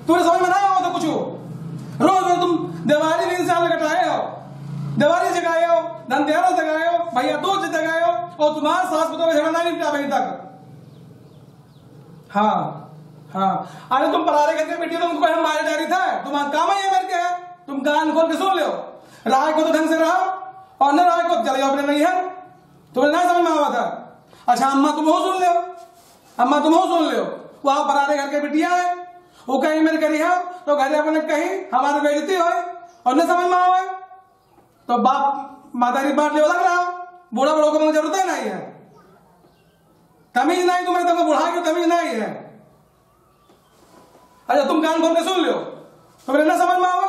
तुम्हें समझ में ना हो तो कुछ रोज रोज तुम दिवाली दिन साल कटाए हो, दिवाली जगाए हो, धनतेरस जगाए हो, भैया दूज जगाए हो, और तुम्हारा सास पुतों में झगड़ा नहीं निपटा अभी तक। हाँ हाँ, अरे तुम परारे घर के बेटी तुमको मारे डारी था, तुम्हारा काम ही मेरे के है, तुम कान खोल के सुन लो। राय को तो ढंग से रहो और न राय को चले जाओ अपने नहीं है, तुम्हें नहीं समझ में आवा था। अच्छा अम्मा तुम हो सुन लो, अम्मा तुम हो सुन लो, वहां परारे घर के बेटिया है, वो कहीं मेरे करी है तो घर अपने कहीं हमारे बेइज्जती हो और न समझ में आवे तो बाप मातारी बांट ले लग रहा हो। बूढ़ा बड़ों को जरूरत ही नहीं है, तमीज नहीं तुम्हें, तुमको बुढ़ा की तमीज नहीं है। अच्छा तुम कान खोल के सुन लो, तुम्हें न समझ में आओ,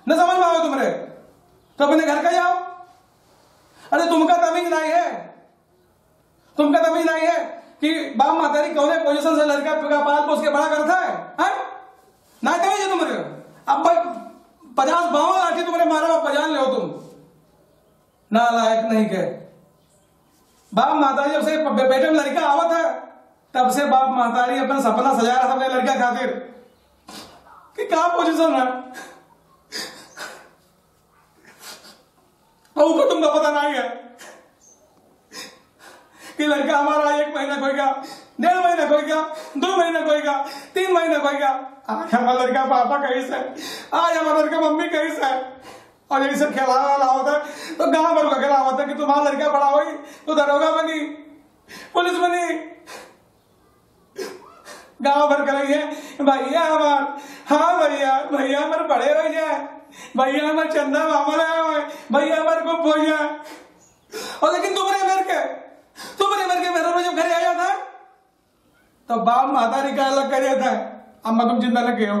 न समझ में आओ तुम्हारे तो अपने घर का जाओ। अरे तुमका तमीज नहीं है, तुमका तमीज नहीं है कि बाप मातारी कौन पोजीशन से लड़का पाल पोस के बड़ा करता है, ना तमीज है तुम्हारे। अब 50-52 लाठी तुम्हारे मारा बाप बजान ले हो तुम, ना लायक नहीं के। बाप मातारी जब से बेटे में लड़का आवत है तब से बाप मातारी अपना सपना सजा रहा था अपने लड़का खातिर कि क्या पोजीशन है, और उसको तुमको पता नहीं है कि लड़का हमारा 1 महीना खोएगा, 1.5 महीना खोएगा, 2 महीना खोएगा, 3 महीना खोएगा। आज हमारा लड़का पापा कैसे है, आज हमारा लड़का मम्मी कैसे है, और यही सब खेला होता है तो गांव भर का खेला होता है कि तुम्हारा लड़का बड़ा हुई तो दरोगा बनी, पुलिस बनी, गांव भर कर रही है भैया हमार, हाँ भैया भैया हमारे बड़े हो जाए, भैया हमारे चंदा मामा लाए, भैया हमारे को हो जाए। और लेकिन तुम्हारे मेरे के मेरे जब घर आया था तो बाप मातारी का अलग कर था, अम्मा तुम चिंता न करो,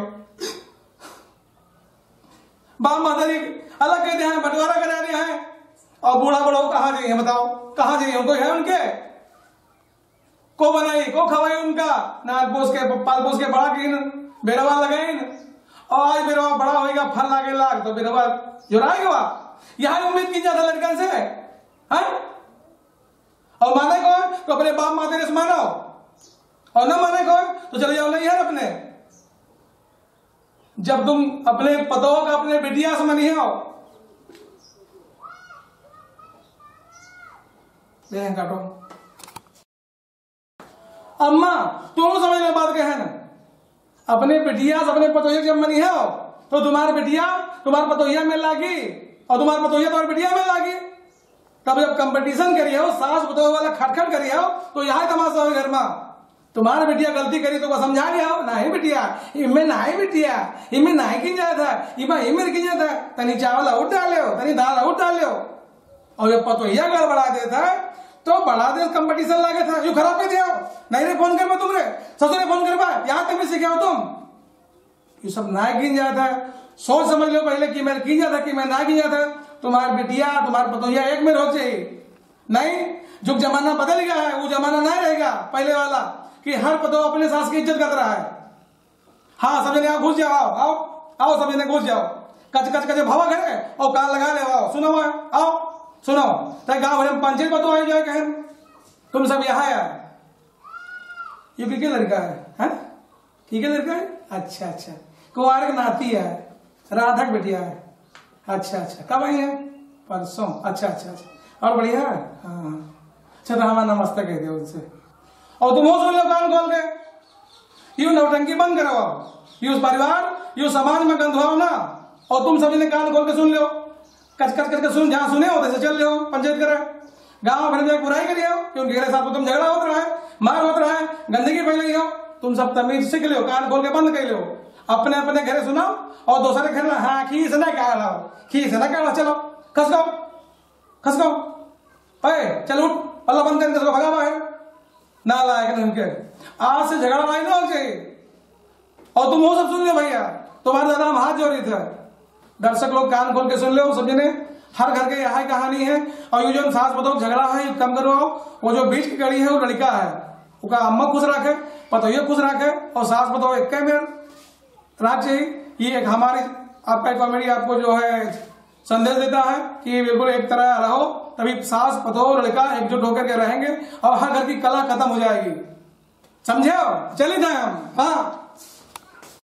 बाप मातारी अलग कहते हैं, बंटवारा करा रहे हैं। और बूढ़ा बड़ो कहाँ जाइए बताओ, कहाँ जाइए, उनको है उनके को बनाई को खवाई, उनका नाल पोस के पाल पोस के बड़ा की बेरवा लगाइन, और आज बेरवा बड़ा होगा फल लागे लाग तो बेरवा जुराएगा। यहाँ उम्मीद की जाता लड़कन से है, और माने कौन तो अपने बाप माते से मानो, और न माने कौन तो चले जाओ नहीं है अपने। जब तुम अपने पतों का अपने बेटिया से मनी हो, काटो अम्मा तुम समझ लो बात क्या है ना, अपने बेटिया से अपने पतोहिया जब मनी हो तो तुम्हारे बेटिया तुम्हारे पतोहिया में लागी और तुम्हारे पतोहिया तुम्हारे बेटिया में लागी। तब जब कंपटीशन करिए हो, सास पतोह वाला खटखट करिए हो तो यहाँ तमाशा हो घर में। तुम्हारे बेटिया गलती करी तो समझा लिया हो, नहीं बेटिया इनमें नहीं बेटिया इनमें नहीं की जाता है, इमें की जाता है, तनी चावल उठ डाले हो, तनी दाल उठ डाले हो। और जब पतोहिया गड़बड़ा देता है तो बड़ा देश कंपटीशन लागे था, यू खराब कर दिया नहीं रे फोन कर तुमरे ससुर फोन कर यहाँ तक भी सीखे हो तुम, ये सब ना गिन जाता है। सोच समझ लो पहले कि मैं गिन जाता कि मैं ना गिन जाता। तुम्हारी बेटिया तुम्हारे पतोहिया एक में हो चाहिए नहीं, जो जमाना बदल गया है वो जमाना नहीं रहेगा पहले वाला कि हर पतो अपने सास की इज्जत कर रहा है। हाँ सब जने घुस जाओ, आओ आओ सब जने घुस जाओ, कच कच कच भावा करे और कान लगा ले, आओ सुनो आओ सुनो, तो गाँव भर में 5-6 पतो आई जाए कहें तुम सब यहाँ यार। ये किसके लड़का है, किसके लड़का है? अच्छा अच्छा, कुंवार नाती है, राधक बेटिया है। अच्छा अच्छा, कब आई है? परसों। अच्छा अच्छा अच्छा, और बढ़िया है। हाँ अच्छा, तो हमारा नमस्ते कह दो उनसे। और तुम हो सुन लो कान खोल के, यू नौटंकी बंद करवाओ, यू परिवार यू समाज में गंधवाओ ना। और तुम सभी ने कान खोल के सुन लो, कच कच करके सुन, जहां सुने हो वैसे चल लो, पंचायत करे, गांव भर में बुराई करिए हो कि उनके साथ तुम झगड़ा होता रहा है, मार होता रहा है, गंदगी फैलाई हो। तुम सब तमीज सीख लो, कान खोल के बंद कर लो, अपने अपने घरे सुनाओ और दूसरे घर में हाँ खीस ना कह रहा हो, खीस ना कह रहा, चलो खसको खसको, चल उठ, अल्लाह बंद करके भगा बाहर, ना लायक नहीं के। आज से झगड़ा नहीं हो चाहिए। और तुम वो सब सुन लो भैया, तुम्हारे दादा हम हाथ जोड़ी थे। दर्शक लोग कान खोल के सुन लो, समझने हर घर के यहाँ कहानी है। और ये जो सास बतौर झगड़ा है कम करो, वो जो बीच की कड़ी है वो लड़का है, उसका अम्मा खुश रखे, पतोहिया खुश रखे, और सास बतौर एक में राज चाहिए। ये एक हमारी आपका कॉमेडी आपको जो है संदेश देता है कि बिल्कुल एक तरह रहो, तभी सास पतोह लड़का एकजुट होकर के रहेंगे और हर घर की कला खत्म हो जाएगी। समझे? चले जाए हम। हाँ।